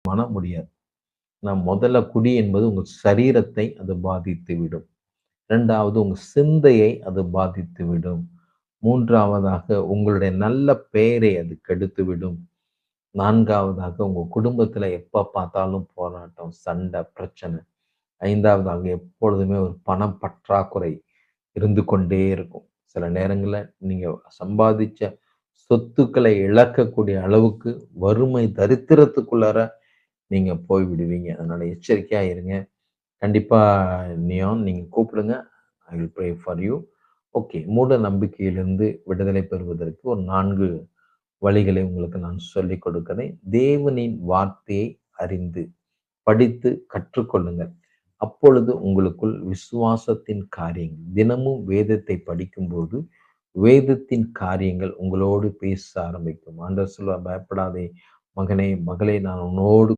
மன முடியாது. நான் முதல்ல குடி என்பது உங்க சரீரத்தை அது பாதித்து விடும். 2வது உங்க சிந்தையை அது பாதித்து விடும். 3வதாக உங்களுடைய நல்ல பெயரை அது கெடுத்துவிடும். 4வதாக உங்க குடும்பத்துல எப்ப பார்த்தாலும் போராட்டம், சண்டை, பிரச்சனை. 5வதாக எப்பொழுதுமே ஒரு பணம் பற்றாக்குறை இருந்து கொண்டே இருக்கும். சில நேரங்கள்ல நீங்க சம்பாதிச்ச சொத்துக்களை இழக்கக்கூடிய அளவுக்கு வறுமை தரித்திரத்துக்குள்ளார நீங்க போய் விடுவீங்க. அதனால எச்சரிக்கையா இருங்க. கண்டிப்பா நியான் நீங்க கூப்பிடுங்க. I will pray for you. Okay. மூட நம்பிக்கையிலிருந்து விடுதலை பெறுவதற்கு ஒரு 4 வழிகளை உங்களுக்கு நான் சொல்லிக் கொடுக்கிறேன். தேவனின் வார்த்தையை அறிந்து, படித்து கற்றுக்கொள்ளுங்கள். அப்பொழுது உங்களுக்குள் விசுவாசத்தின் காரியங்கள் தினமும் வேதத்தை படிக்கும்போது, வேதத்தின் காரியங்கள் உங்களோடு பேச ஆரம்பிக்கும். ஆண்டவர் சொல்லுவார், பயப்படாதே மகனே, மகளே நான் உன்னோடு